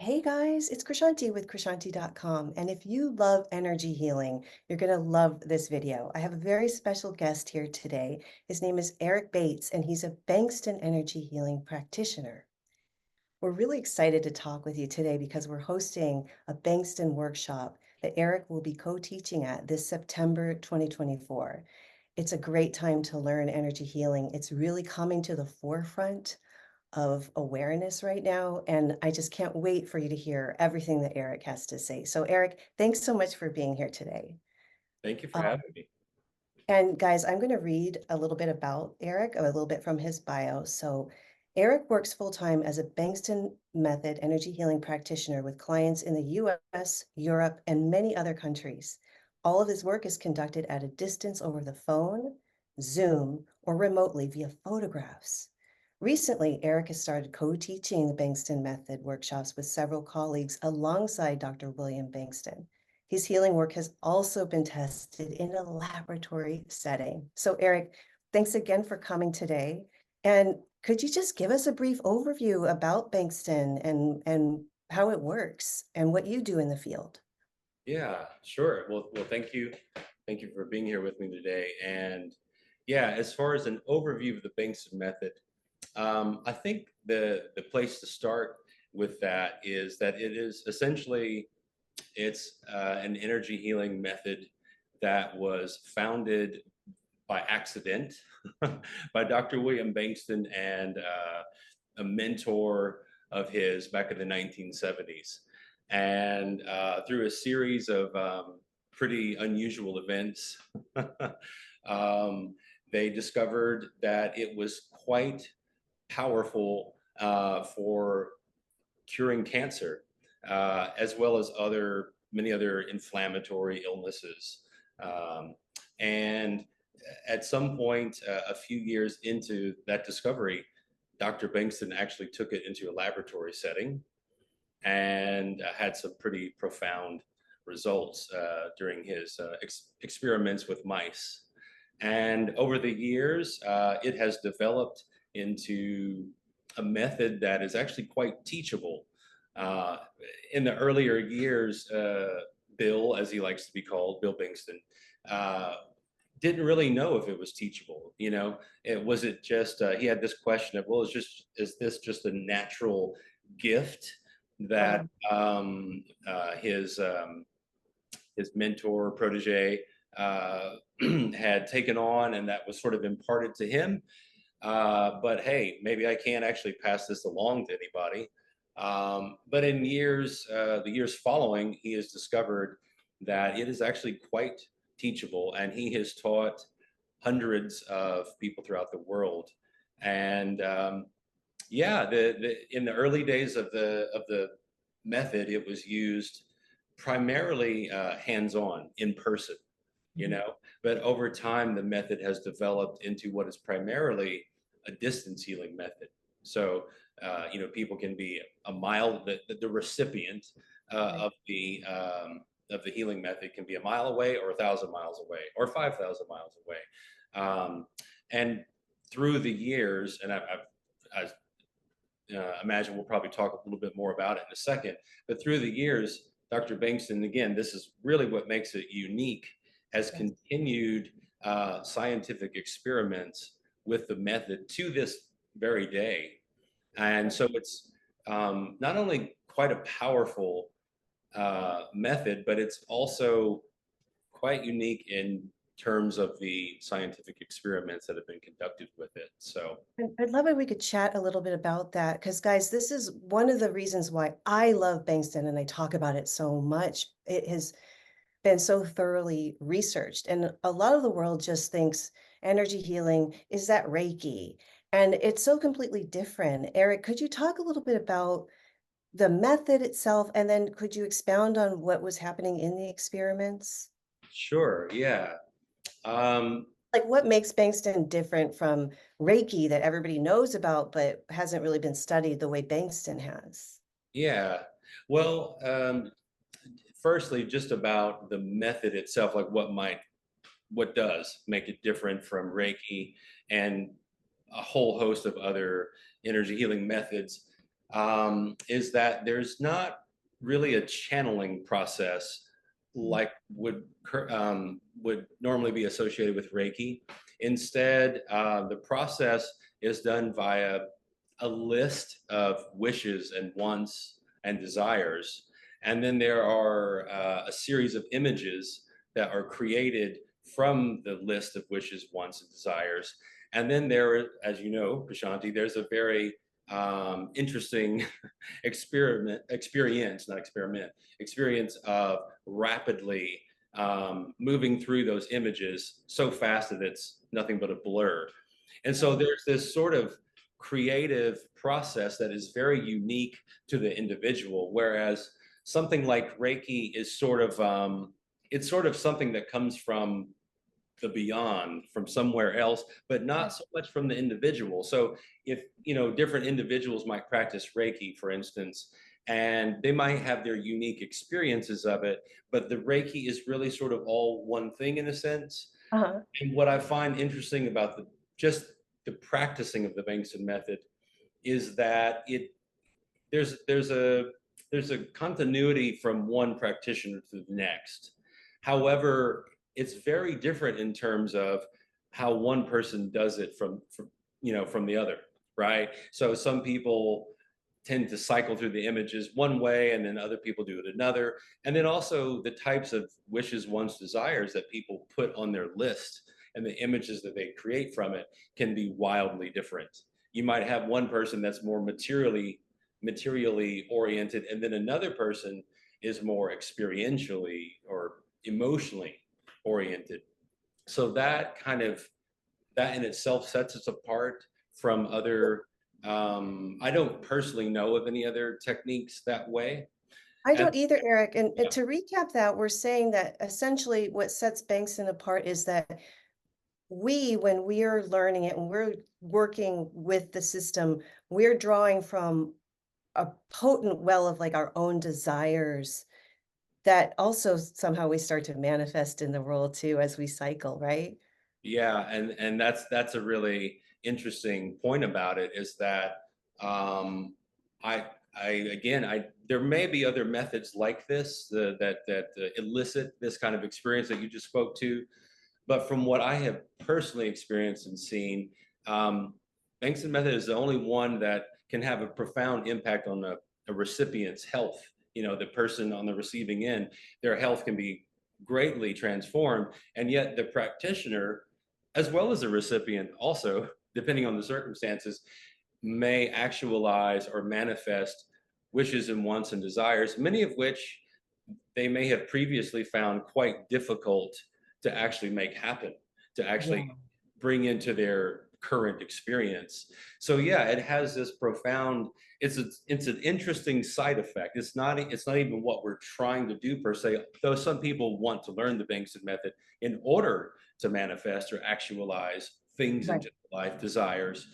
Hey guys, it's Krishanti with Krishanti.com. And if you love energy healing, you're going to love this video. I have a very special guest here today. His name is Eric Bates, and he's a Bengston Energy Healing practitioner. We're really excited to talk with you today because we're hosting a Bankston workshop that Eric will be co-teaching at this September 2024. It's a great time to learn energy healing. It's really coming to the forefront of awareness right now, and I just can't wait for you to hear everything that Eric has to say. So Eric, thanks so much for being here today. Thank you for Um, having me. and guys, I'm going to read a little bit about Eric, a little bit from his bio. So Eric works full-time as a Bankston method energy healing practitioner with clients in the US, Europe, and many other countries. All of his work is conducted at a distance over the phone, Zoom, or remotely via photographs. Recently, Eric has started co-teaching the Bengston Method workshops with several colleagues alongside Dr. William Bankston. His healing work has also been tested in a laboratory setting. So, Eric, thanks again for coming today. And could you just give us a brief overview about Bankston and how it works and what you do in the field? Yeah, sure. Well, thank you. Thank you for being here with me today. And yeah, as far as an overview of the Bankston method, I think the place to start with that is that it is essentially it's an energy healing method that was founded by accident by Dr. William Bankston and a mentor of his back in the 1970s. And through a series of pretty unusual events, um, they discovered that it was quite powerful for curing cancer, as well as many other inflammatory illnesses. Um, and at some point, a few years into that discovery, Dr. Bankston actually took it into a laboratory setting and had some pretty profound results during his experiments with mice. And over the years, it has developed into a method that is actually quite teachable. Uh, in the earlier years, Bill, as he likes to be called, Bill Bengston, uh, didn't really know if it was teachable. It was it just he had this question of, well, is this just a natural gift that his mentor protege had taken on, and that was sort of imparted to him. But hey, maybe I can't actually pass this along to anybody. But in the years following, he has discovered that it is actually quite teachable, and he has taught hundreds of people throughout the world. And yeah, in the early days of the method, it was used primarily hands-on, in person, you Mhm. know. But over time, the method has developed into what is primarily a distance healing method. So, people can be a mile. The recipient Right. of the healing method can be a mile away, or 1,000 miles away, or 5,000 miles away. And through the years, and I imagine we'll probably talk a little bit more about it in a second. But through the years, Dr. Bankston, again, this is really what makes it unique, has Yes. continued scientific experiments with the method to this very day. And so it's not only quite a powerful method, but it's also quite unique in terms of the scientific experiments that have been conducted with it. So, And I'd love it we could chat a little bit about that because, guys, this is one of the reasons why I love Bankston and I talk about it so much. It has been so thoroughly researched, and a lot of the world just thinks energy healing is that Reiki, and it's so completely different. Eric, could you talk a little bit about the method itself, and then could you expound on what was happening in the experiments? sure, yeah. Um, Like, what makes Bankston different from Reiki that everybody knows about but hasn't really been studied the way Bankston has? Yeah. Well, firstly, just about the method itself, like what does make it different from Reiki and a whole host of other energy healing methods. is that there's not really a channeling process Mhm. like would normally be associated with Reiki. Instead, the process is done via a list of wishes and wants and desires, and then there are a series of images that are created from the list of wishes, wants, and desires. And then there, as you know, Krishanti, there's a very interesting experience of rapidly moving through those images so fast that it's nothing but a blur. And so Right. there's this sort of creative process that is very unique to the individual, whereas something like Reiki is sort of it's sort of something that comes from the beyond, from somewhere else, but not Right. so much from the individual. So if different individuals might practice Reiki, for instance, and they might have their unique experiences of it, but the Reiki is really sort of all one thing in a sense. Uh-huh. And what I find interesting about just the practicing of the Bankston method is that there's a there's a continuity from one practitioner to the next. However, it's very different in terms of how one person does it from the other, right? So some people tend to cycle through the images one way and then other people do it another. And then also the types of wishes, wants, desires that people put on their list and the images that they create from it can be wildly different. You might have one person that's more materially oriented, and then another person is more experientially or emotionally oriented. So that in itself sets us apart from other. I don't personally know of any other techniques that way. I And don't either, Eric. And yeah, to recap that, we're saying that essentially what sets Bankston apart is that when we are learning it and we're working with the system, we're drawing from a potent well of like our own desires that also somehow we start to manifest in the world too as we cycle, right? yeah, and that's a really interesting point about it is that um, I I again I there may be other methods like this that elicit this kind of experience that you just spoke to. But from what I have personally experienced and seen, um, Bankston method is the only one that can have a profound impact on a recipient's health. The person on the receiving end, their health can be greatly transformed, and yet the practitioner, as well as the recipient, also, depending on the circumstances, may actualize or manifest wishes and wants and desires, many of which they may have previously found quite difficult to actually make happen, to actually Yeah. bring into their current experience. So yeah, it has this profound. It's an interesting side effect. It's not even what we're trying to do per se. Though some people want to learn the Bankston method in order to manifest or actualize things Right. into life, desires.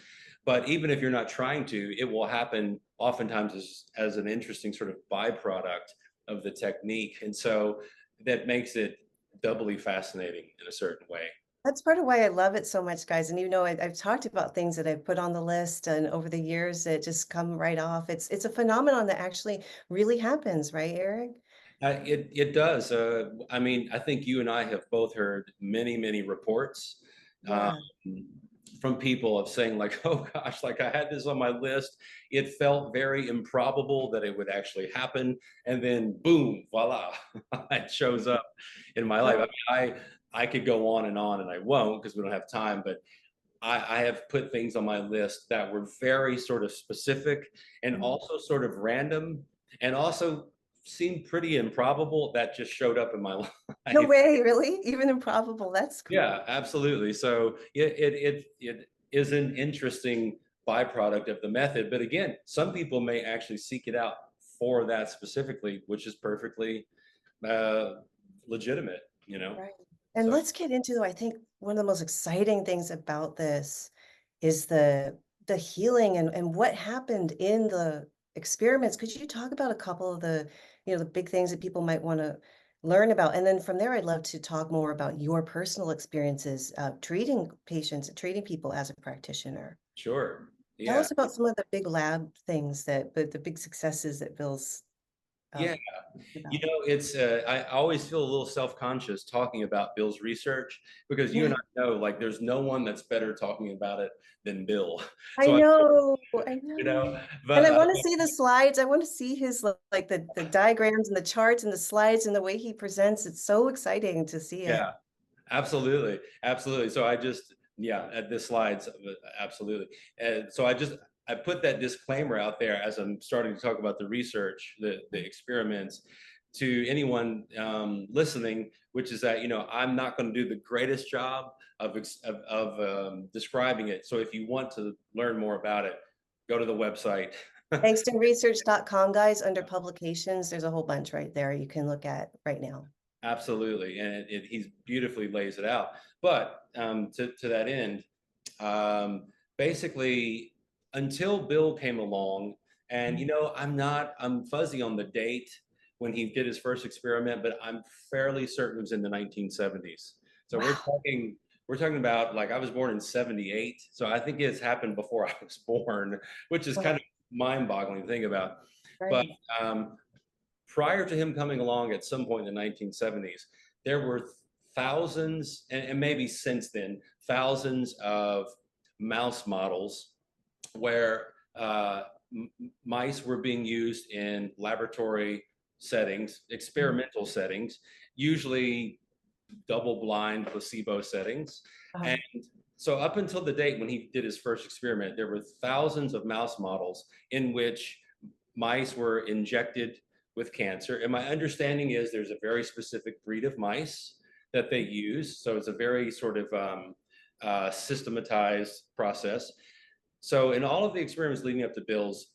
But even if you're not trying to, it will happen oftentimes as an interesting sort of byproduct of the technique. And so that makes it doubly fascinating in a certain way. That's part of why I love it so much, guys. And I've talked about things that I've put on the list, and over the years that just come right off. It's a phenomenon that actually really happens, right, Eric? It does. I mean, I think you and I have both heard many reports um, Yeah. from people of saying like, "Oh gosh, like I had this on my list. It felt very improbable that it would actually happen, and then boom, voila, it shows up in my life." I could go on, and I won't because we don't have time. But I have put things on my list that were very sort of specific and Mhm. also sort of random and also seemed pretty improbable that just showed up in my No life. way, really? Even improbable. That's Yeah, cool. absolutely. So it is an interesting byproduct of the method. But again, some people may actually seek it out for that specifically, which is perfectly uh, legitimate. Right. And So let's get into, I think, one of the most exciting things about this is the healing and what happened in the experiments. Could you talk about a couple of the big things that people might want to learn about? And then from there, I'd love to talk more about your personal experiences treating patients, treating people as a practitioner. sure. Tell Yeah. us about some of the big lab things the big successes that Bill's Yeah. um, You about. know, it's I always feel a little self-conscious talking about Bill's research because you and Yeah, I know like there's no one that's better talking about it than Bill. I So I, know, I you know. know, And but I want to see the slides. I want to see his like the diagrams and the charts and the slides and the way he presents. It's so exciting to see yeah, it. absolutely, absolutely. So I just, yeah, at the slides, absolutely. And so I put that disclaimer out there as I'm starting to talk about the research, the experiments, to anyone listening, which is that I'm not going to do the greatest job of describing it. So if you want to learn more about it, go to the website. Bengstonresearch.com, guys, under publications, there's a whole bunch right there you can look at right now. Absolutely, and he's beautifully lays it out. But to that end, um, basically, until Bill came along, and I'm fuzzy on the date when he did his first experiment, but I'm fairly certain it was in the 1970s. So Wow. we're talking about like I was born in '78, so I think it's happened before I was born, which is kind Well, of mind-boggling to think about. But right. um, prior to him coming along at some point in the 1970s, there were thousands, and maybe since then, thousands of mouse models where mice were being used in laboratory settings, experimental settings, usually double blind placebo settings. And Um, so, up until the date when he did his first experiment, there were thousands of mouse models in which mice were injected with cancer. And my understanding is there's a very specific breed of mice that they use. So, it's a very sort of systematized process. So, in all of the experiments leading up to Bill's,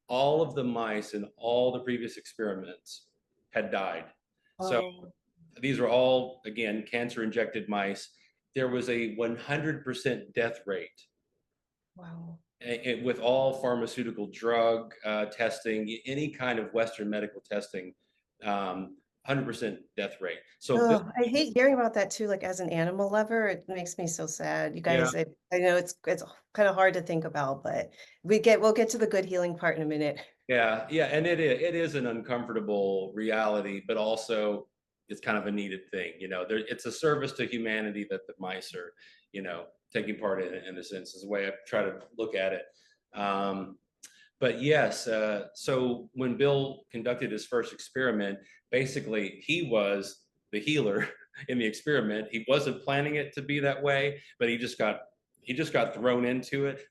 all of the mice in all the previous experiments had died. So, oh, these were all, again, cancer injected mice. There was a 100% death rate wow. with all pharmaceutical drug testing, any kind of Western medical testing, 100% death rate. So, Bill, Oh, I hate hearing about that too, like as an animal lover, it makes me so sad. You yeah, guys, I know it's kind of hard to think about, but we'll get to the good healing part in a minute. yeah, yeah, and it is an uncomfortable reality, but also it's kind of a needed thing. It's a service to humanity that the mice are, taking part in a sense, is the way I try to look at it. Um, but yes, so when Bill conducted his first experiment, basically he was the healer in the experiment. He wasn't planning it to be that way, but he just got thrown into it,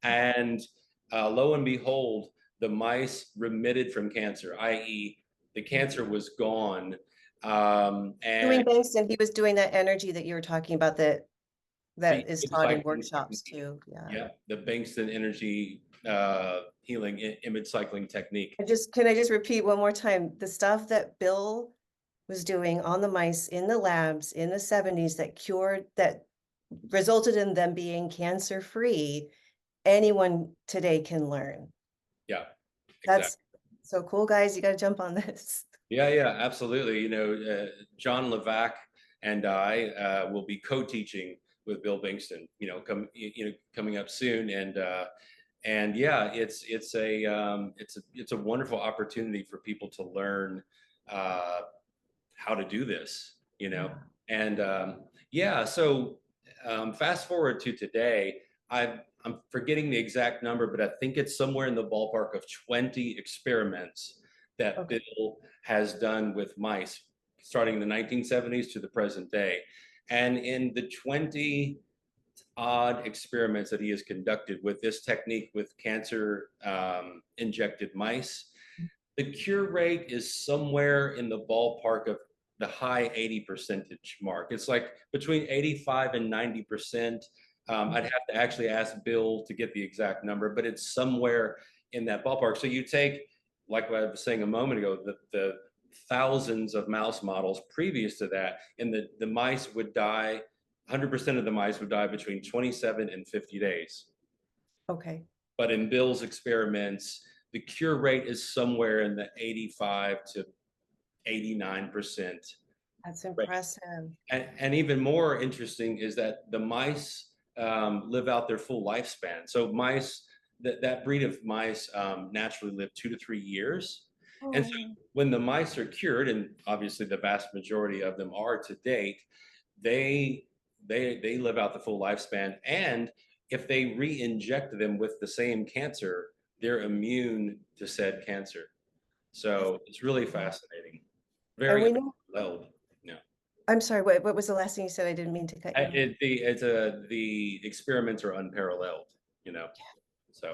and lo and behold, the mice remitted from cancer, i.e., the cancer was gone. And Doing Bankston, he was doing that energy that you were talking about the that is image taught in cycling workshops technique, too. Yeah. yeah, the Bengston Energy Healing image cycling technique. Can I just repeat one more time? The stuff that Bill was doing on the mice in the labs in the 70s that resulted in them being cancer free, anyone today can learn. Yeah, exactly. That's so cool, guys. You got to jump on this. Yeah, yeah, absolutely. John Levac and I will be co-teaching with Bill Bengston. Coming up soon, and yeah, it's a wonderful opportunity for people to learn uh, how to do this. Yeah. And yeah, so fast forward to today, I'm forgetting the exact number, but I think it's somewhere in the ballpark of 20 experiments that Okay. Bill has done with mice, starting in the 1970s to the present day. And in the 20 odd experiments that he has conducted with this technique with cancer injected mice, the cure rate is somewhere in the ballpark of the high 80% mark. It's like between 85 and 90%. I'd have to actually ask Bill to get the exact number, but it's somewhere in that ballpark. So you take, like what I was saying a moment ago, the thousands of mouse models previous to that, and the mice would die, 100% of the mice would die between 27 and 50 days. Okay. But in Bill's experiments, the cure rate is somewhere in the 85 to 89% That's rate. impressive. And even more interesting is that the mice live out their full lifespan. So mice, that breed of mice naturally live 2 to 3 years. And so Oh, when the mice are cured, and obviously the vast majority of them are to date, they they live out the full lifespan. And if they re-inject them with the same cancer, they're immune to said cancer. that's So it's really cool. fascinating. And Very we know, unparalleled. Yeah. I'm sorry, what was the last thing you said? I didn't mean to cut you off. The experiments are unparalleled, you know. So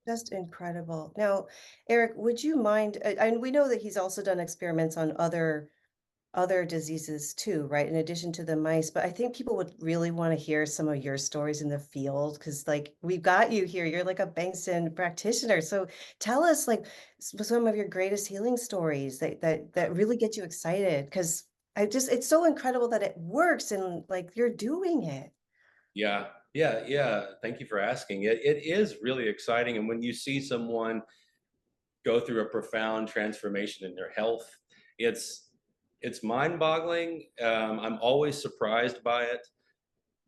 Just incredible. Now, Eric, would you mind, and we know that he's also done experiments on other diseases too, right? In addition to the mice, but I think people would really want to hear some of your stories in the field because, like, we've got you here. You're like a Bankston practitioner. So tell us, like, some of your greatest healing stories that really get you excited. Because it's so incredible that it works and like you're doing it. yeah, yeah. Thank you for asking. It is really exciting, and when you see someone go through a profound transformation in their health, it's it's mind-boggling. I'm always surprised by it,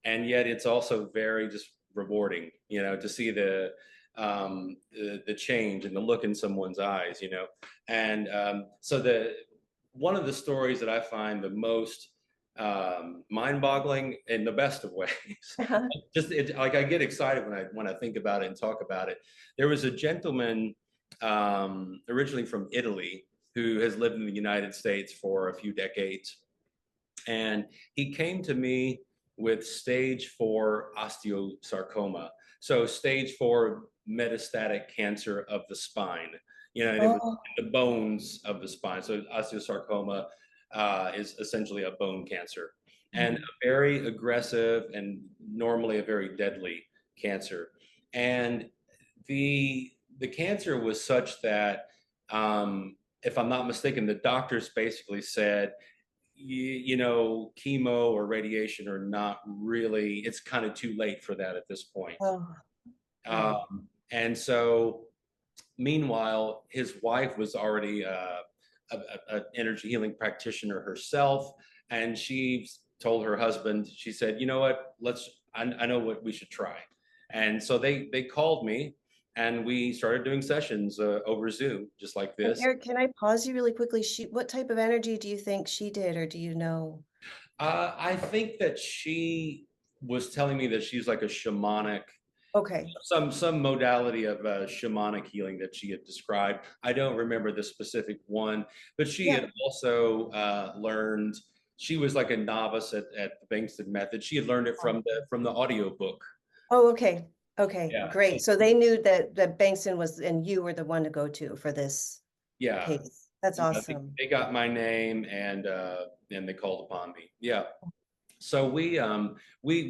and yet it's also very just rewarding, to see the change and the look in someone's eyes, and so the one of the stories that I find the most mind-boggling in the best of ways. Just like I get excited when I think about it and talk about it. There was a gentleman originally from Italy who has lived in the United States for a few decades, and he came to me with stage 4 osteosarcoma. So stage 4 metastatic cancer of the spine, and it was Oh, in the bones of the spine. So osteosarcoma is essentially a bone cancer, and mhm. a very aggressive and normally a very deadly cancer. And the cancer was such that, if I'm not mistaken, the doctors basically said, chemo or radiation are not really, it's kind of too late for that at this point. Oh, right. And so, meanwhile, his wife was already an energy healing practitioner herself. And she told her husband, she said, you know what, I know what we should try. And so they called me and we started doing sessions over Zoom, just like And this. Eric, can I pause you really quickly? What type of energy do you think she did, or do you know? I think that she was telling me that she's like a shamanic, Okay. some modality of shamanic healing that she had described. I don't remember the specific one, but she Yeah. had also learned. She was like a novice at the Bengston method. She had learned it from the audio book. Oh, okay. Okay, Yeah. So great. So they knew that Bankston was, and you were the one to go to for this yeah, case. That's awesome. they got my name and they called upon me. Yeah. So we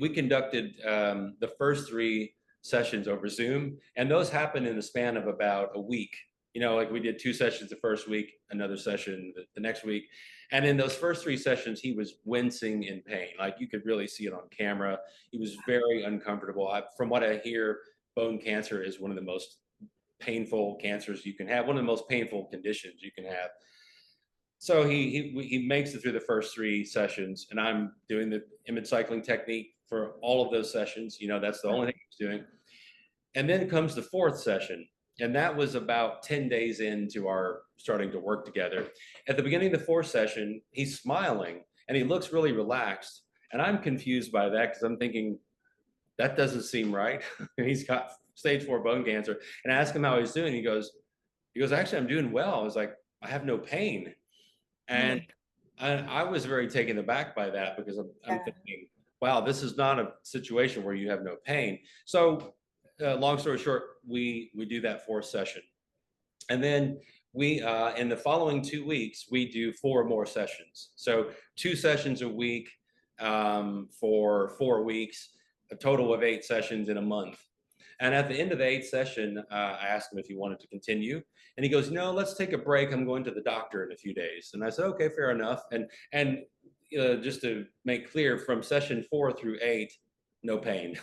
conducted the first 3 sessions over Zoom, and those happened in the span of about a week. Like we did 2 sessions the first week, another session the next week, and in those first 3 sessions, he was wincing in pain. Like you could really see it on camera. He was very uncomfortable. From what I hear, bone cancer is one of the most painful cancers you can have, one of the most painful conditions you can have. So he makes it through the first 3 sessions, and I'm doing the image cycling technique for all of those sessions. That's the only thing he's doing. And then comes the 4th session, and that was about 10 days into our starting to work together. At the beginning of the 4th session, he's smiling and he looks really relaxed, and I'm confused by that because I'm thinking that doesn't seem right. He's got stage 4 bone cancer, and I ask him how he's doing. He goes, actually, I'm doing well. I was like, I have no pain. Oh And my I was very taken aback by that because I'm God. thinking, wow, this is not a situation where you have no pain. So, long story short, we do that 4th session, and then we in the following 2 weeks we do 4 more sessions. So 2 sessions a week for 4 weeks, a total of 8 sessions in a month. And at the end of the 8th session, I asked him if he wanted to continue, and he goes, "No, let's take a break. I'm going to the doctor in a few days." And I said, "Okay, fair enough." And just to make clear, from session 4 through 8, no pain.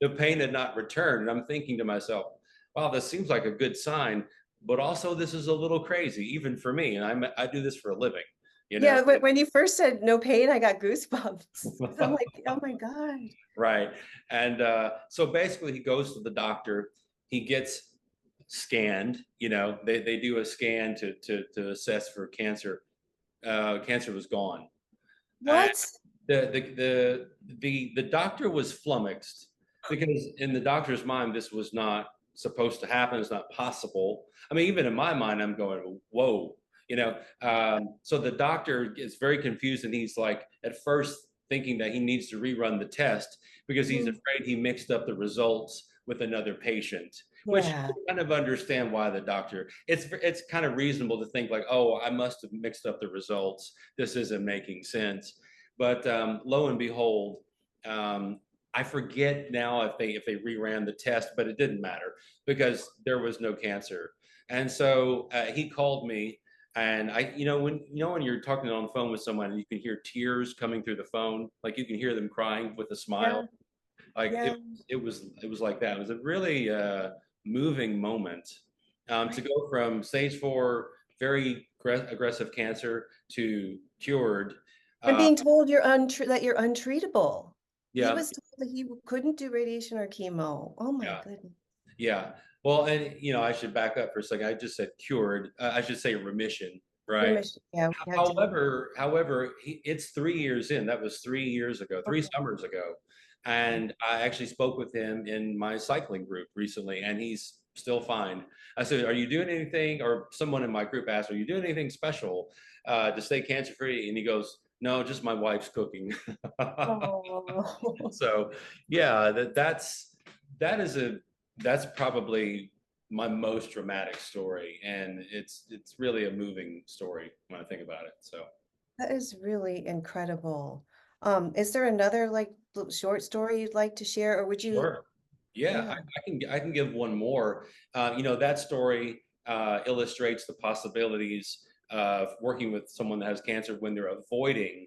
The pain had not returned, and I'm thinking to myself, "Wow, this seems like a good sign." But also, this is a little crazy, even for me, and I do this for a living. you know? Yeah, when you first said no pain, I got goosebumps. I'm like, oh my God. Right. And so basically, he goes to the doctor. He gets scanned. They do a scan to assess for cancer. Cancer was gone. And What? the doctor was flummoxed because in the doctor's mind, this was not supposed to happen. It's not possible. I mean, even in my mind, I'm going, whoa. So the doctor is very confused, and he's like at first thinking that he needs to rerun the test because he's Mhm. afraid he mixed up the results with another patient, which Yeah. you kind of understand why the doctor. It's kind of reasonable to think like, oh, I must have mixed up the results. This isn't making sense. But lo and behold, I forget now if they reran the test, but it didn't matter because there was no cancer. And so he called me, and when you're talking on the phone with someone and you can hear tears coming through the phone, like you can hear them crying with a smile, Yeah. like Yeah. it was like that. It was a really moving moment to Right. go from stage 4, very aggressive cancer to cured. And Uh, being told that you're untreatable. He yeah, was told that he couldn't do radiation or chemo. Oh my yeah, goodness. yeah. Well, and I should back up for a second. I just said cured. I should say remission, right? Remission. Yeah, we have to. However, it's 3 years in. That was 3 years ago, three Okay. summers ago, and I actually spoke with him in my cycling group recently, and he's still fine. I said, "Are you doing anything?" Or someone in my group asked, "Are you doing anything special to stay cancer free?" And he goes, "No, just my wife's cooking." Oh. So, yeah, that's probably my most dramatic story, and it's really a moving story when I think about it. So That is really incredible. Is there another like short story you'd like to share, or would you? sure, yeah, Yeah. I can give one more. That story illustrates the possibilities of working with someone that has cancer when they're avoiding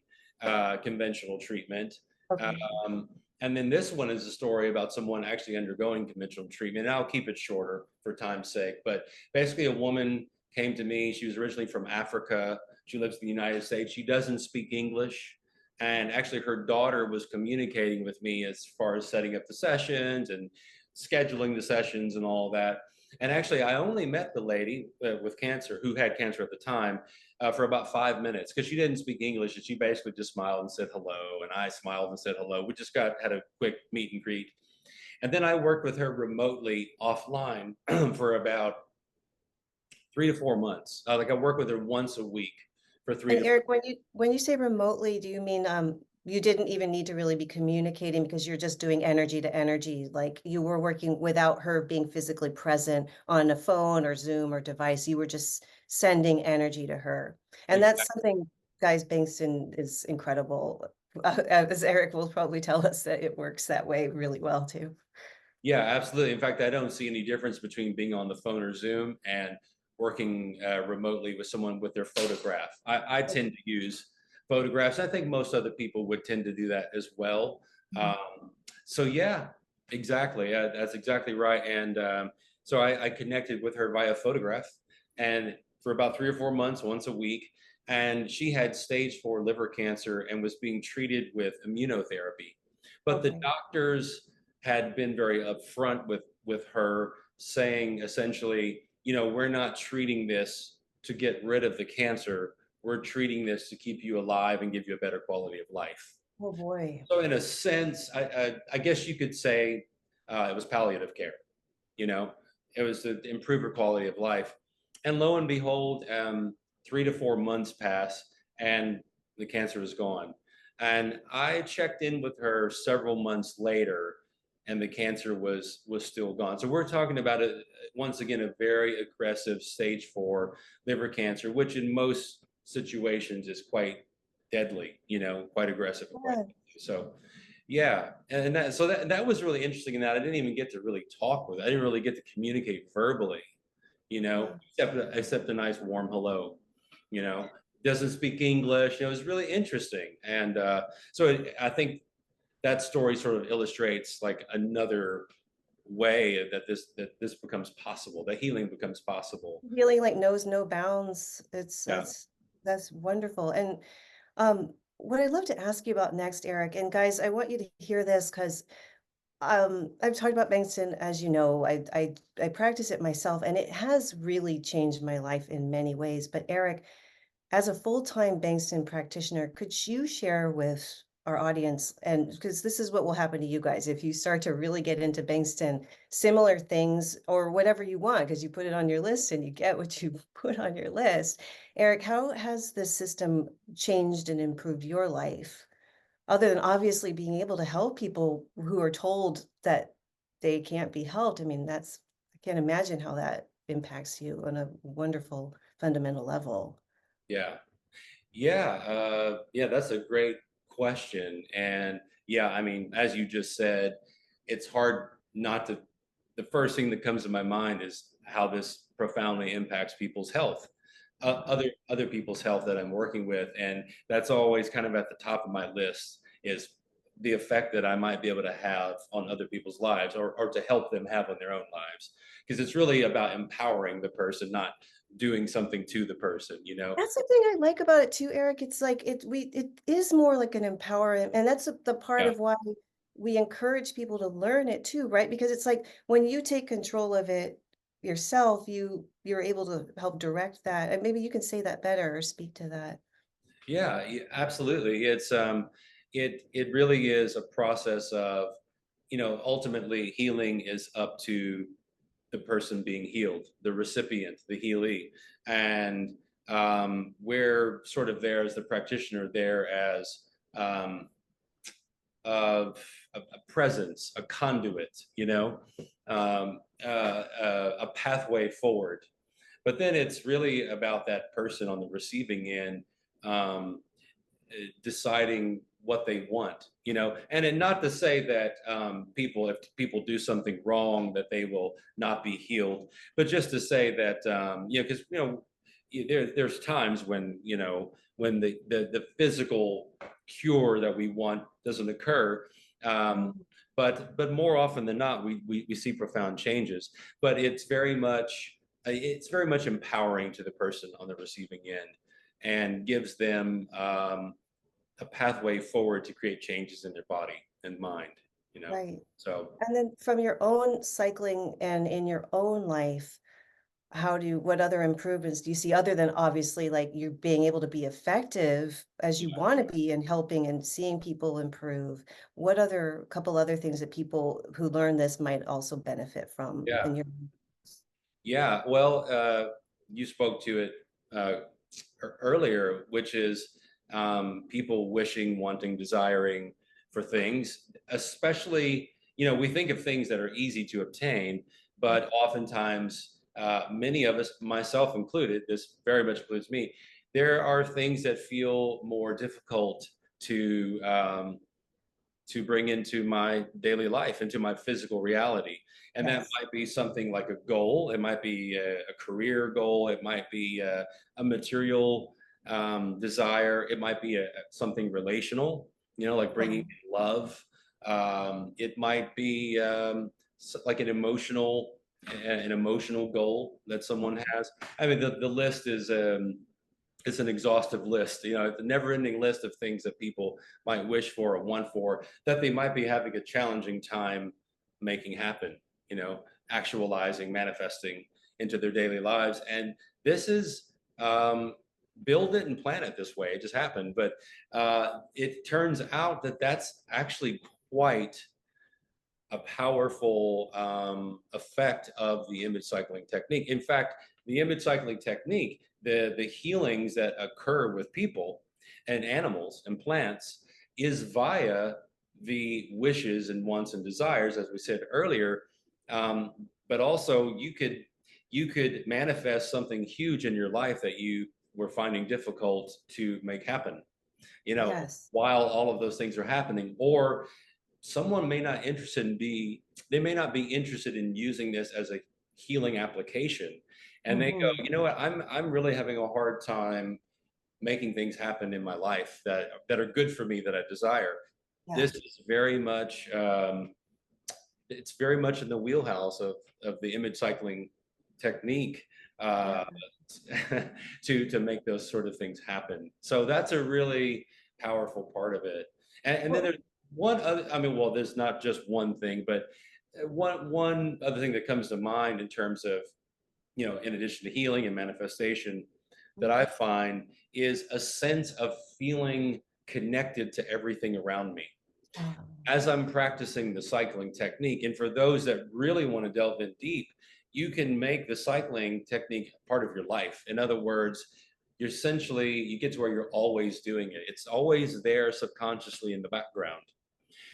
conventional treatment. Okay. Um, and then this one is a story about someone actually undergoing conventional treatment. And I'll keep it shorter for time's sake. But basically, a woman came to me. She was originally from Africa. She lives in the United States. She doesn't speak English. And actually, her daughter was communicating with me as far as setting up the sessions and scheduling the sessions and all that. And actually, I only met the lady with cancer, who had cancer at the time, for about 5 minutes because she didn't speak English, and she basically just smiled and said hello, and I smiled and said hello. We just had a quick meet and greet, and then I worked with her remotely offline for about 3 to 4 months. Like I work with her once a week for three And to Eric, when you say remotely, do you mean you didn't even need to really be communicating because you're just doing energy to energy, like you were working without her being physically present on a phone or Zoom or device. You were just sending energy to her. And that's exactly. something, guys, Bankston is incredible. As Eric will probably tell us that it works that way really well too. Yeah, absolutely. In fact, I don't see any difference between being on the phone or Zoom and working remotely with someone with their photograph. I tend to use photographs. I think most other people would tend to do that as well. Mhm. So yeah, exactly. That's exactly right. And so I connected with her via photograph, and for about 3 or 4 months, once a week. And she had stage 4 liver cancer and was being treated with immunotherapy. But the Okay. doctors had been very upfront with her, saying essentially, we're not treating this to get rid of the cancer. We're treating this to keep you alive and give you a better quality of life. Oh boy. So in a sense, I guess you could say it was palliative care. You know, it was to improve her quality of life. And lo and behold, 3 to 4 months pass, and the cancer is gone. And I checked in with her several months later, and the cancer was still gone. So we're talking about once again a very aggressive stage 4 liver cancer, which in most situations is quite deadly. Quite aggressive and quite Yeah. deadly. So yeah, and that was really interesting in that I didn't even get to really talk with her. I didn't really get to communicate verbally, Yeah. except a nice warm hello. You know, doesn't speak English. It was really interesting, and I think that story sort of illustrates like another way that this becomes possible. That healing becomes possible. Healing like knows no bounds. Yeah, That's wonderful. And what I'd love to ask you about next, Eric, and guys, I want you to hear this because I've talked about Bankston, as you know, I practice it myself, and it has really changed my life in many ways. But Eric, as a full-time Bankston practitioner, could you share with our audience, and because this is what will happen to you guys if you start to really get into Bankston, similar things or whatever you want, because you put it on your list and you get what you put on your list. Eric, how has this system changed and improved your life? Other than obviously being able to help people who are told that they can't be helped. I mean, I can't imagine how that impacts you on a wonderful fundamental level. Yeah. Yeah, yeah, that's a great question. And yeah, I mean, as you just said, it's hard not to. The first thing that comes to my mind is how this profoundly impacts people's health, other people's health that I'm working with, and that's always kind of at the top of my list is the effect that I might be able to have on other people's lives, or to help them have on their own lives, because it's really about empowering the person, not doing something to the person, you know? That's the thing I like about it too, Eric. It's like it is more like an empowerment, and that's the part Yeah. of why we encourage people to learn it too, right? Because it's like when you take control of it yourself, you're able to help direct that. And maybe you can say that better or speak to that. Yeah, absolutely. It really is a process of, ultimately healing is up to the person being healed, the recipient, the healee, and we're sort of there as the practitioner, there as um, of a presence, a conduit, a pathway forward. But then it's really about that person on the receiving end, um, deciding what they want, and not to say that if people do something wrong, that they will not be healed, but just to say that, because there's times when when the physical cure that we want doesn't occur. um, Mm. but more often than not, we see profound changes. But it's very much empowering to the person on the receiving end, and gives them a pathway forward to create changes in their body and mind, you know? Right. So, And then from your own cycling and in your own life, what other improvements do you see other than obviously like you being able to be effective as you yeah. want to be and helping and seeing people improve? What other couple other things that people who learn this might also benefit from Yeah. in your Yeah. Well, you spoke to it uh, earlier, which is people wishing, wanting, desiring for things, especially, we think of things that are easy to obtain, but oftentimes, many of us, myself included, this very much includes me, there are things that feel more difficult to bring into my daily life, into my physical reality. And that Yes. might be something like a goal. It might be a career goal. It might be a material desire. It might be something relational, like bringing Uh-huh. in love. It might be like an emotional goal that someone has. I mean, the list is it's an exhaustive list. It's a never-ending list of things that people might wish for or want for, that they might be having a challenging time making happen, actualizing, manifesting into their daily lives. And this is build it and plan it this way. It just happened, but it turns out that that's actually quite a powerful effect of the image cycling technique. In fact, the image cycling technique, the healings that occur with people and animals and plants, is via the wishes and wants and desires, as we said earlier. But also, you could manifest something huge in your life that you were finding difficult to make happen. You know, Yes. while all of those things are happening, or someone they may not be interested in using this as a healing application, and they go, Hmm. you know what, I'm really having a hard time making things happen in my life that are good for me, that I desire. Yeah. This is very much it's very much in the wheelhouse of the image cycling technique, Yeah. uh, to make those sort of things happen. So that's a really powerful part of it. And then Well, there's one other, I mean, well, there's not just one thing, but one other thing that comes to mind in terms of, in addition to healing and manifestation, that I find is a sense of feeling connected to everything around me as I'm practicing the cycling technique. And for those that really want to delve in deep, you can make the cycling technique part of your life. In other words, you get to where you're always doing it. It's always there subconsciously in the background.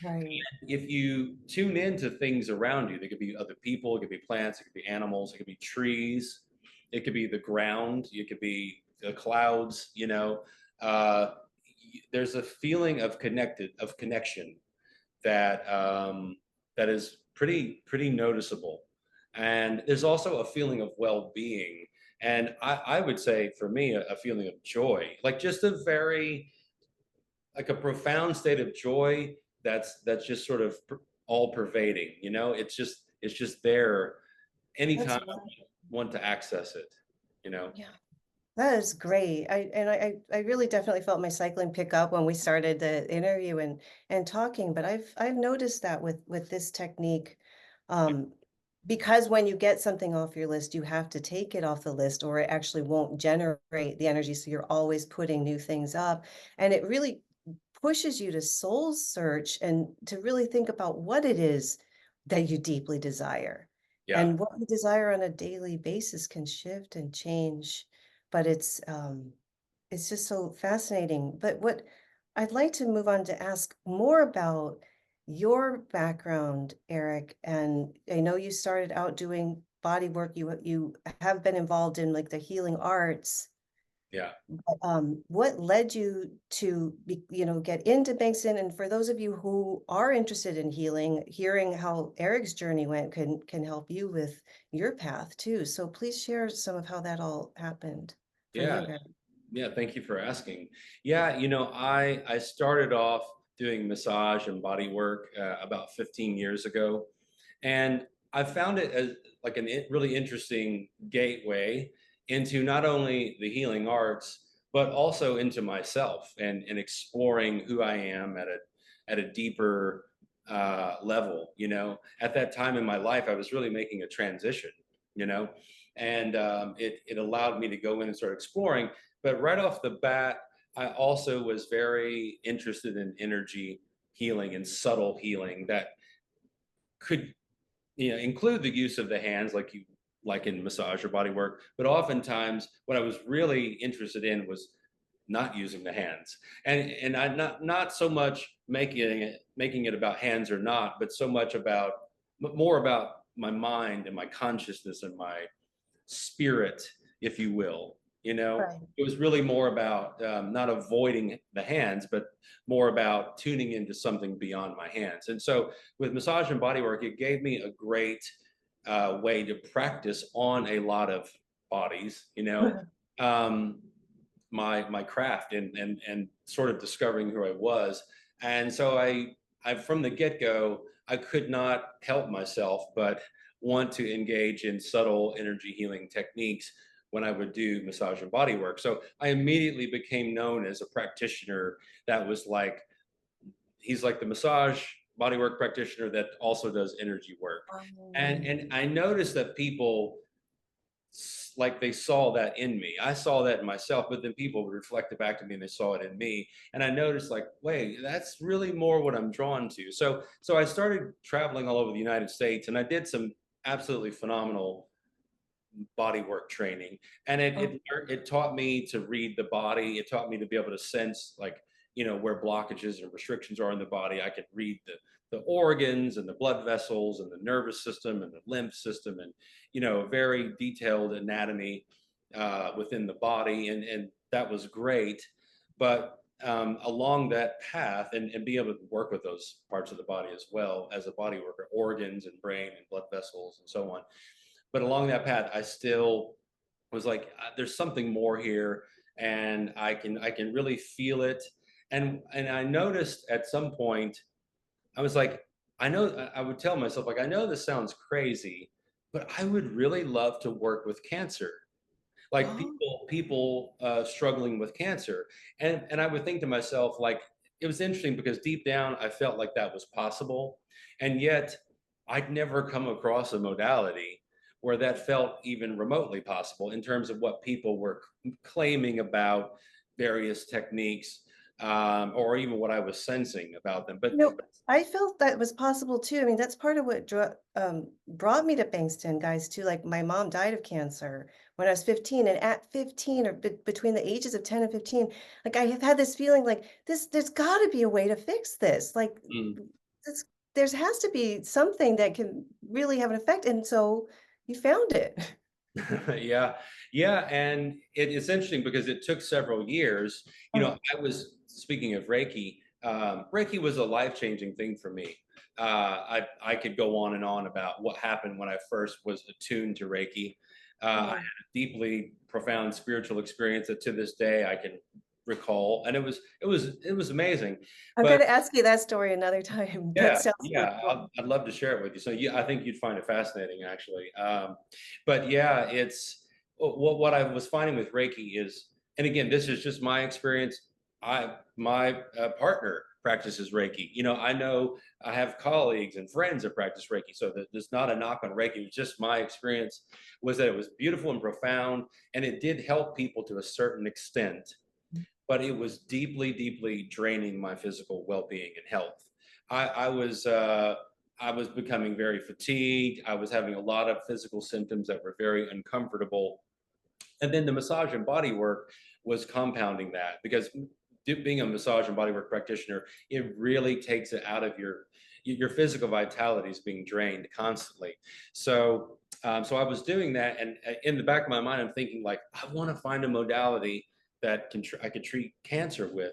right. If you tune into things around you, they could be other people, it could be plants, it could be animals, it could be trees, it could be the ground, it could be the clouds, uh, there's a feeling of connection that is pretty noticeable. And there's also a feeling of well-being. And I would say for me, a feeling of joy, like just a very like a profound state of joy that's just sort of all pervading. It's just there That's anytime I wonderful. want to access it. You know. Yeah. That is great. I really definitely felt my cycling pick up when we started the interview and talking, but I've noticed that with this technique, um, because when you get something off your list, you have to take it off the list or it actually won't generate the energy. So you're always putting new things up. And it really pushes you to soul search and to really think about what it is that you deeply desire. Yeah. And what you desire on a daily basis can shift and change, but it's just so fascinating. But what I'd like to move on to ask more about your background, Eric, and I know you started out doing body work. You have been involved in like the healing arts. Yeah. But, what led you to get into Bankston? And for those of you who are interested in healing, hearing how Eric's journey went can help you with your path too. So please share some of how that all happened for Yeah. you, Eric. Yeah, thank you for asking. Yeah, I started off doing massage and body work about 15 years ago, and I found it as like really interesting gateway into not only the healing arts, but also into myself and exploring who I am at a deeper level. At that time in my life, I was really making a transition. You know, and it allowed me to go in and start exploring. But right off the bat, I also was very interested in energy healing and subtle healing that could, include the use of the hands, like in massage or body work. But oftentimes, what I was really interested in was not using the hands, and I not so much making it about hands or not, but more about my mind and my consciousness and my spirit, if you will. Right. It was really more about not avoiding the hands, but more about tuning into something beyond my hands. And so with massage and body work, it gave me a great way to practice on a lot of bodies, um, my craft and sort of discovering who I was. And so I from the get-go, I could not help myself but want to engage in subtle energy healing techniques when I would do massage and body work. So I immediately became known as a practitioner that was like, he's like the massage bodywork practitioner that also does energy work. And I noticed that people like they saw that in me. I saw that in myself, but then people would reflect it back to me and they saw it in me. And I noticed like, wait, that's really more what I'm drawn to. So I started traveling all over the United States and I did some absolutely phenomenal body work training. And it taught me to read the body. It taught me to be able to sense like, where blockages and restrictions are in the body. I could read the organs and the blood vessels and the nervous system and the lymph system and very detailed anatomy within the body, and that was great. But along that path and be able to work with those parts of the body as well as a body worker, organs and brain and blood vessels and so on. But along that path, I still was like, there's something more here, and I can really feel it. And I noticed at some point, I was like, I would tell myself like, I know this sounds crazy, but I would really love to work with cancer. like Oh, people struggling with cancer. And I would think to myself, like, it was interesting because deep down I felt like that was possible, and yet I'd never come across a modality where that felt even remotely possible in terms of what people were claiming about various techniques, or even what I was sensing about them. But you know, I felt that was possible too. I mean, that's part of what brought me to Bankston, guys, too. Like, my mom died of cancer when I was 15, and at 15, or between the ages of 10 and 15, like, I have had this feeling like there's got to be a way to fix this. Like, mm, this, there has to be something that can really have an effect. And so you found it. yeah, yeah, and it's interesting because it took several years. Uh-huh. I was speaking of Reiki. Reiki was a life-changing thing for me. I could go on and on about what happened when I first was attuned to Reiki. I had Yeah. a deeply profound spiritual experience that to this day I can recall, and it was amazing. I'm But going to ask you that story another time. That yeah, sounds really yeah, cool. I'd love to share it with you. So yeah, I think you'd find it fascinating, actually. But yeah, it's what I was finding with Reiki is, and again, this is just my experience. My partner practices Reiki. I know I have colleagues and friends that practice Reiki, so there's not a knock on Reiki. It was just my experience was that it was beautiful and profound, and it did help people to a certain extent, but it was deeply, deeply draining my physical well-being and health. I was becoming very fatigued. I was having a lot of physical symptoms that were very uncomfortable. And then the massage and body work was compounding that, because being a massage and body work practitioner, it really takes it out of your physical vitality is being drained constantly. So I was doing that, and in the back of my mind, I'm thinking, like, I want to find a modality that I could treat cancer with.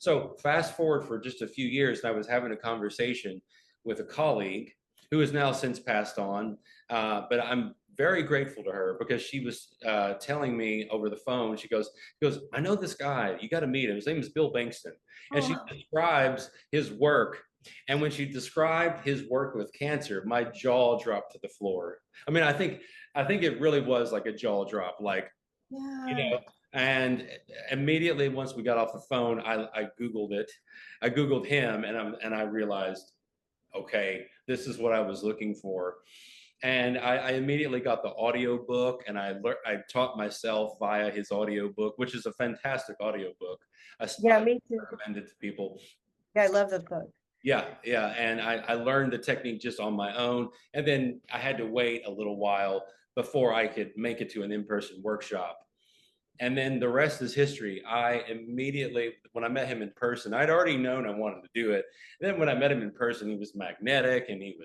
So fast forward for just a few years, and I was having a conversation with a colleague who has now since passed on, but I'm very grateful to her because she was telling me over the phone. She goes, I know this guy. You got to meet him. His name is Bill Bankston, and she Oh, describes his work. And when she described his work with cancer, my jaw dropped to the floor. I mean, I think it really was like a jaw drop, like, you yeah. know. And immediately once we got off the phone, I Googled it. I Googled him, and I realized, okay, this is what I was looking for. And I immediately got the audio book, and I taught myself via his audio book, which is a fantastic audio book. Yeah, I me too. recommend it to people. Yeah, I love the book. Yeah, yeah, and I learned the technique just on my own, and then I had to wait a little while before I could make it to an in-person workshop. And then the rest is history. I immediately, when I met him in person, I'd already known I wanted to do it. And then when I met him in person, he was magnetic, and he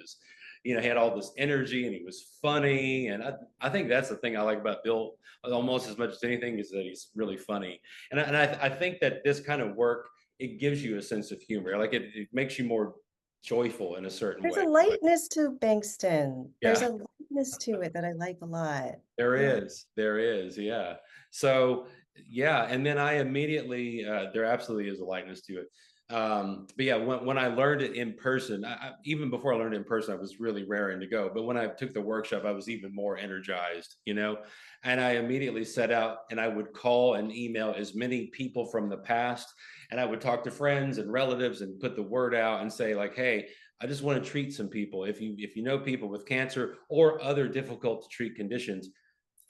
had all this energy, and he was funny. And I think that's the thing I like about Bill almost as much as anything, is that he's really funny. And I think that this kind of work, it gives you a sense of humor. Like it makes you more joyful in a certain There's way. a lightness to Bankston. There's Yeah. a lightness to it that I like a lot. Yeah. There is, yeah. So, yeah, and then I immediately, there absolutely is a likeness to it. But yeah, when I learned it in person, even before I learned it in person, I was really raring to go. But when I took the workshop, I was even more energized. And I immediately set out, and I would call and email as many people from the past, and I would talk to friends and relatives and put the word out and say, like, hey, I just want to treat some people. If you know people with cancer or other difficult to treat conditions,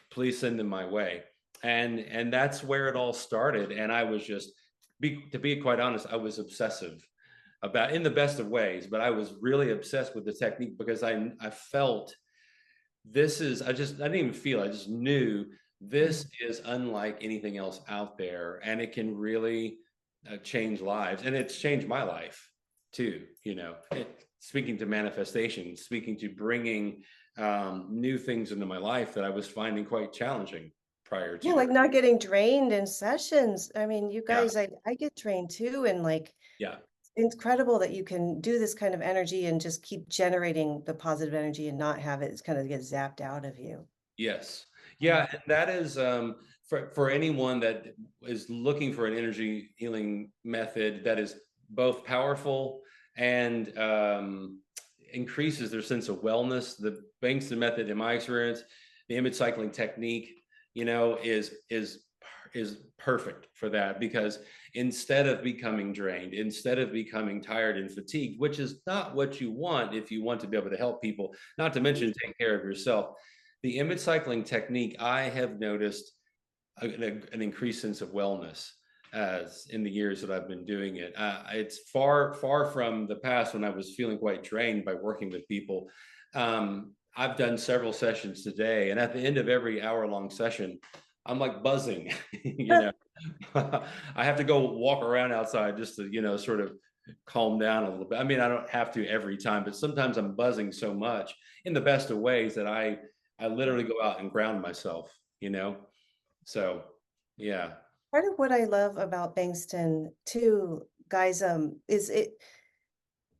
please send them my way. And that's where it all started. And I was just, to be quite honest, I was obsessive about, in the best of ways, but I was really obsessed with the technique because I felt I didn't even feel, I just knew this Mm. is unlike anything else out there, and it can really change lives. And it's changed my life too. Speaking to manifestation, speaking to bringing new things into my life that I was finding quite challenging prior Yeah, to. like not getting drained in sessions. I mean, you Yeah, guys, I get drained too, and like yeah. incredible that you can do this kind of energy and just keep generating the positive energy and not have it kind of get zapped out of you. Yes. I Yeah, love and that is, for anyone that is looking for an energy healing method that is both powerful and increases their sense of wellness. The Bankston method, in my experience, the image cycling technique, is perfect for that, because instead of becoming drained, instead of becoming tired and fatigued, which is not what you want if you want to be able to help people, not to mention take care of yourself. The image cycling technique, I have noticed an increased sense of wellness as in the years that I've been doing it. It's far from the past when I was feeling quite drained by working with people. I've done several sessions today, and at the end of every hour-long session, I'm like buzzing. I have to go walk around outside just to, sort of calm down a little bit. I mean, I don't have to every time, but sometimes I'm buzzing so much in the best of ways that I literally go out and ground myself. So, yeah. Part of what I love about Bankston too, guys, is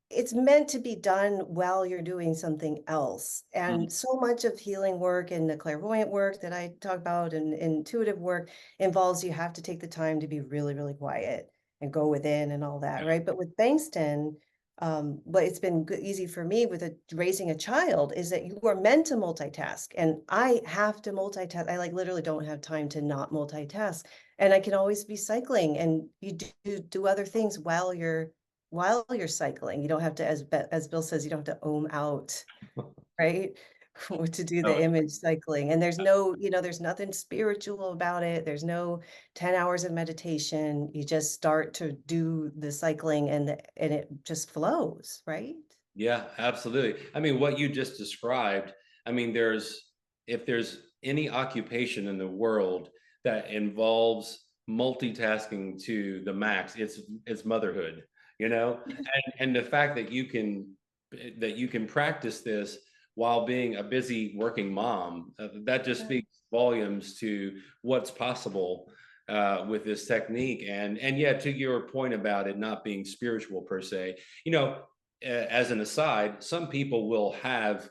it's meant to be done while you're doing something else. Mhm. And so much of healing work and the clairvoyant work that I talk about and intuitive work involves you have to take the time to be really, really quiet and go within and all that, Yeah. right? But with Bankston, what it's been easy for me with raising a child is that you are meant to multitask, and I have to multitask. I like literally don't have time to not multitask, and I can always be cycling, and you do other things while you're cycling. You don't have to, as Bill says, you don't have to ohm out, right? To do No, the image cycling. And there's no, there's nothing spiritual about it. There's no 10 hours of meditation. You just start to do the cycling and it just flows, right? yeah, absolutely. I mean, what you just described, I mean, if there's any occupation in the world that involves multitasking to the max, it's motherhood, and the fact that you can practice this while being a busy working mom, that just Yeah. speaks volumes to what's possible with this technique. And yeah, to your point about it not being spiritual per se, as an aside, some people will have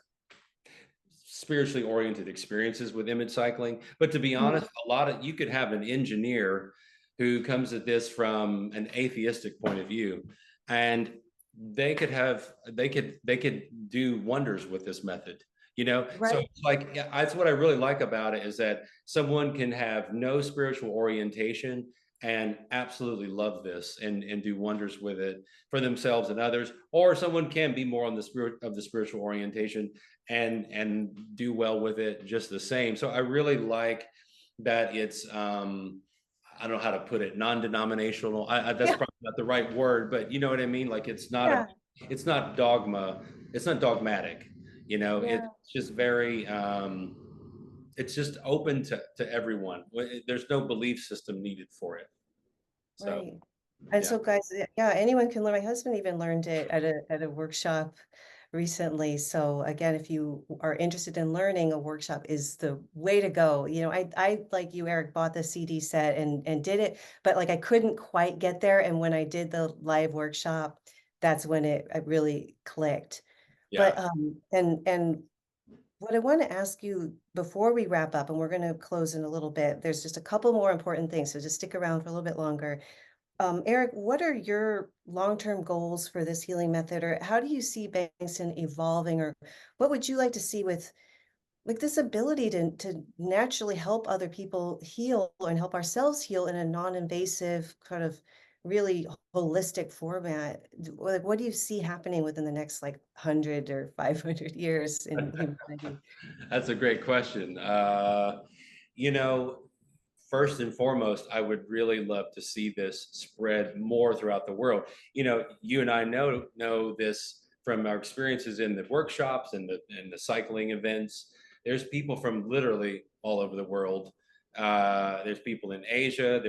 spiritually oriented experiences with image cycling. But to be Mhm. honest, you could have an engineer who comes at this from an atheistic point of view, and they could do wonders with this method. So Right, it's like, yeah, that's what I really like about it, is that someone can have no spiritual orientation and absolutely love this and do wonders with it for themselves and others, or someone can be more on the spirit of the spiritual orientation and do well with it just the same. So I really like that it's I don't know how to put it, non-denominational. That's yeah, probably not the right word, but you know what I mean. Like yeah, it's not dogma. It's not dogmatic. It's yeah, just very. It's just open to everyone. There's no belief system needed for it. So right. And yeah, so guys, yeah, anyone can learn. My husband even learned it at a workshop recently. So again, if you are interested in learning, a workshop is the way to go. I like you, Eric, bought the CD set and did it, but like I couldn't quite get there. And when I did the live workshop, that's when it really clicked. yeah. But and what I want to ask you before we wrap up, and we're going to close in a little bit, there's just a couple more important things. So just stick around for a little bit longer. Eric, what are your long-term goals for this healing method, or how do you see Bankston evolving, or what would you like to see with like this ability to naturally help other people heal and help ourselves heal in a non-invasive kind of really holistic format? Like, what do you see happening within the next like 100 or 500 years in humanity? That's a great question. You know, First and foremost, I would really love to see this spread more throughout the world. You and I know this from our experiences in the workshops and the cycling events. There's people from literally all over the world. There's people in Asia.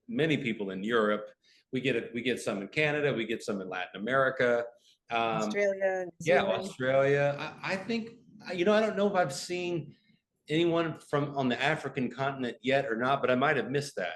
Many people in Europe. We get some in Canada. We get some in Latin America. Um, Australia, New yeah, Zealand. Australia. I think, I don't know if I've seen anyone from on the African continent yet or not, but I might have missed that.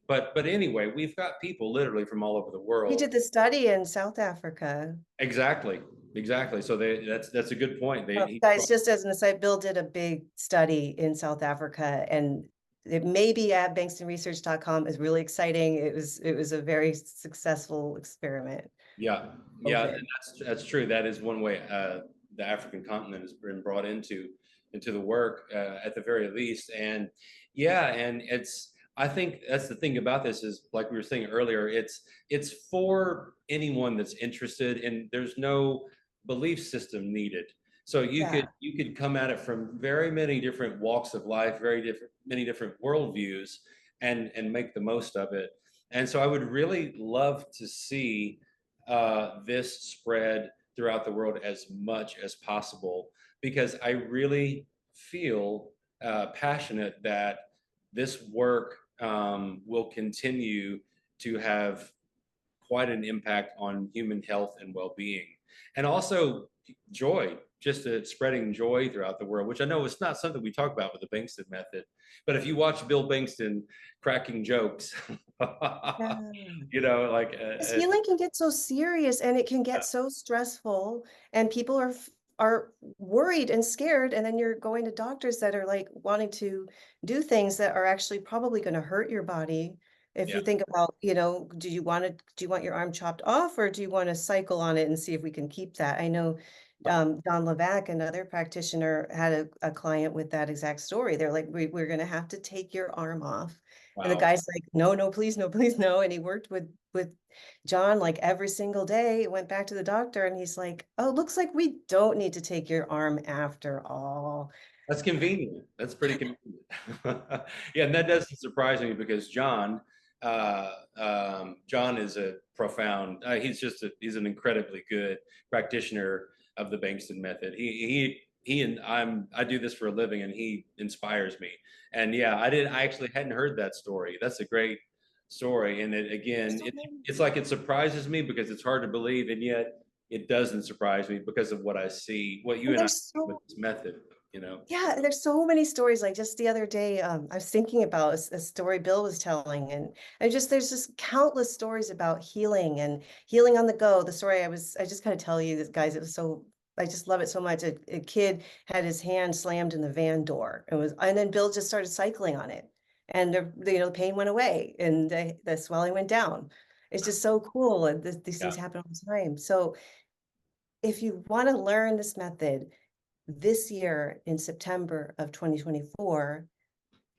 But anyway, we've got people literally from all over the We world. did the study in South Africa. Exactly, exactly. So that's a good point. He Guys, brought, just as an aside, Bill did a big study in South Africa, and it may be at bankstonresearch.com. Is really exciting. It was a very successful experiment. yeah, yeah, and COVID. that's true. That is one way the African continent has been brought into into the work at the very least. And yeah, and I think that's the thing about this is like we were saying earlier, it's for anyone that's interested, and there's no belief system needed. So Yeah. you could come at it from very many different walks of life, very different many different worldviews, and make the most of it. And so I would really love to see this spread throughout the world as much as possible, because I really feel passionate that this work will continue to have quite an impact on human health and well-being, and also joy, just spreading joy throughout the world, which I know is not something we talk about with the Bankston method. But if you watch Bill Bankston cracking jokes, Yeah. you know, like 'Cause healing can get so serious and it can get so stressful and people are worried and scared, and then you're going to doctors that are like wanting to do things that are actually probably going to hurt your body. If yeah, you think about, you know, do you want your arm chopped off or do you want to cycle on it and see if we can keep that? I know right, Don Levac, another practitioner, had a client with that exact story. They're like, we're going to have to take your arm off. And the wow. guy's like, no, no, please, no, please, no. And he worked with John like every single day, went back to the doctor and he's like, oh, looks like we don't need to take your arm after all. That's convenient. That's pretty convenient. Yeah, and that doesn't surprise me because John is a profound. He's an incredibly good practitioner of the Bankston method. He and I do this for a living, and he inspires me. And yeah, I actually hadn't heard that story. That's a great story, and There's again, so many. it's like it surprises me because it's hard to believe, and yet it doesn't surprise me because of what I see, what you And and I there's see with so this method. You know. Yeah, there's so many stories. Like just the other day, I was thinking about a story Bill was telling, and just there's just countless stories about healing and healing on the go. The story I just gotta tell you, this guys, it was so I just love it so much. A kid had his hand slammed in the van door, and then Bill just started cycling on it, and the pain went away and the swelling went down. It's just so cool, and these Yeah. things happen all the time. So if you want to learn this method this year in September of 2024,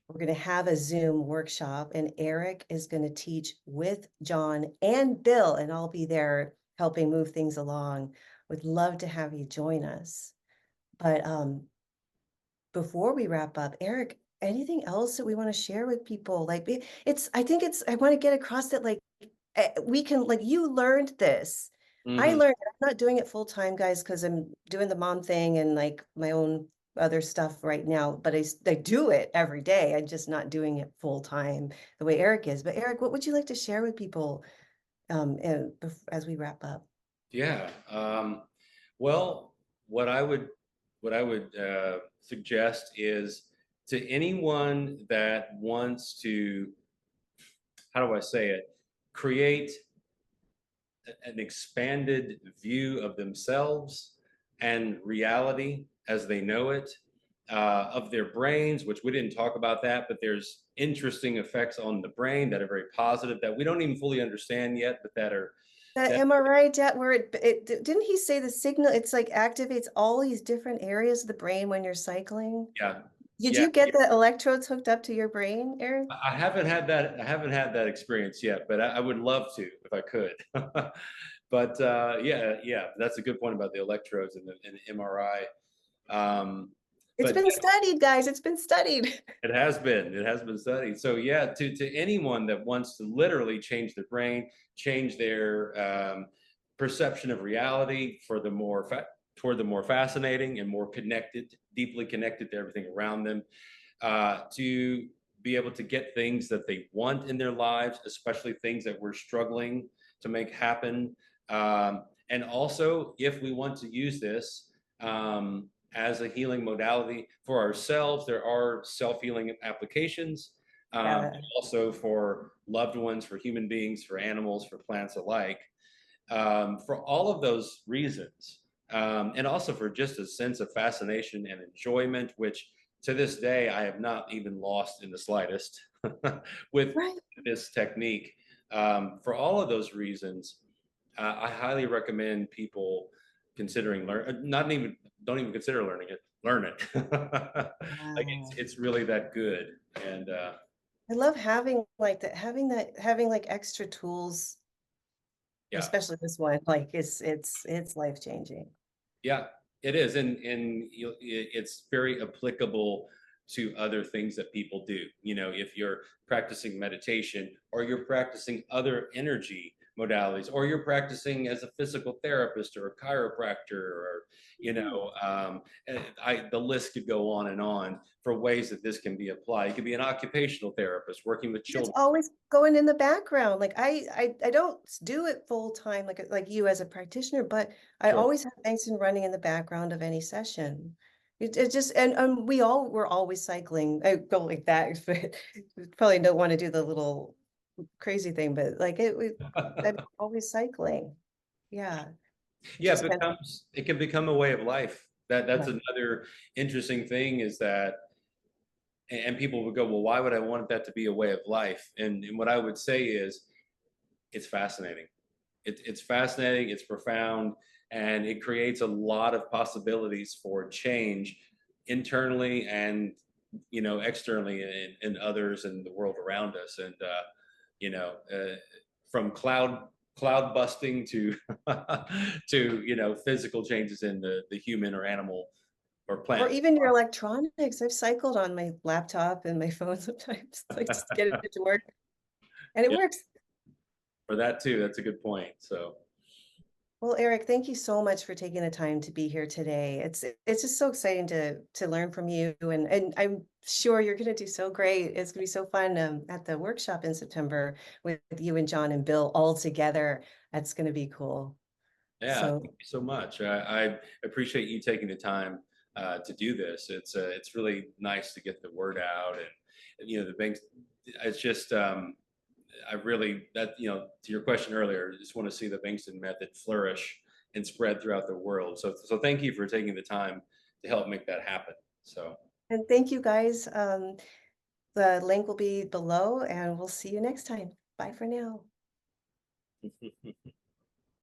we're going to have a Zoom workshop, and Eric is going to teach with John and Bill, and I'll be there helping move things along. Would love to have you join us. But before we wrap up, Eric, anything else that we want to share with people? Like I think I want to get across that like we can like you learned this. I Hmm. learned it. I'm not doing it full time, guys, because I'm doing the mom thing and like my own other stuff right now. But I do it every day. I'm just not doing it full time the way Eric is. But Eric, what would you like to share with people as we wrap up? Yeah. Well, what I would suggest is to anyone that wants to, how do I say it, create an expanded view of themselves and reality as they know it, of their brains, which we didn't talk about that, but there's interesting effects on the brain that are very positive that we don't even fully understand yet, but that are That that MRI where didn't he say the signal, it's like activates all these different areas of the brain when you're cycling? yeah, Did yeah. you get the electrodes hooked up to your brain, Eric? I haven't had that. I haven't had that experience yet, but I would love to if I could. But yeah, yeah, that's a good point about the electrodes and the MRI. Um, It's but been studied, guys. It's been studied. it has been studied. So yeah, to anyone that wants to literally change their brain, change their perception of reality for the toward the more fascinating and more connected, deeply connected to everything around them, to be able to get things that they want in their lives, especially things that we're struggling to make happen. And also, if we want to use this as a healing modality for ourselves, there are self healing applications. Yeah. Also for loved ones, for human beings, for animals, for plants alike. For all of those reasons, and also for just a sense of fascination and enjoyment, which to this day I have not even lost in the slightest with Right. this technique. For all of those reasons, I highly recommend people considering not even don't even consider learning it. learn it. Like Wow. it's really that good. And I love having like that, having like extra tools, yeah, especially this one, like it's life changing. yeah, it is, and it's very applicable to other things that people do. You know, if you're practicing meditation, or you're practicing other energy modalities, or you're practicing as a physical therapist or a chiropractor, or you Mhm. know, the list could go on and on for ways that this can be applied. You could be an occupational therapist working with It's children. always going in the background. Like I don't do it full time like you as a practitioner, but I Sure. always have Bankston running in the background of any session. It just and we're always cycling. I go like that, but probably don't want to do the little crazy thing, but like I'm always cycling. Yeah, Yeah, just kind of it can become a way of life. That's right. another interesting thing, is that, and people would go, well, why would I want that to be a way of life? And what I would say is, it's fascinating. It's fascinating, it's profound, and it creates a lot of possibilities for change internally and externally in others and the world around us. And you know, from cloud busting to to physical changes in the human or animal or Or plant. even your electronics. I've cycled on my laptop and my phone sometimes, like just to get it to work, and it Yeah, works. for that too. That's a good point. So Well, Eric, thank you so much for taking the time to be here today. It's just so exciting to learn from you, and I'm sure you're going to do so great. It's going to be so fun at the workshop in September with you and John and Bill all together. That's going to be cool. yeah, So, thank you so much. I appreciate you taking the time to do this. It's really nice to get the word out, and the banks. It's just I really, that to your question earlier, I just want to see the Bengston method flourish and spread throughout the world. So thank you for taking the time to help make that happen. So and thank you guys. The link will be below, and we'll see you next time. Bye for now.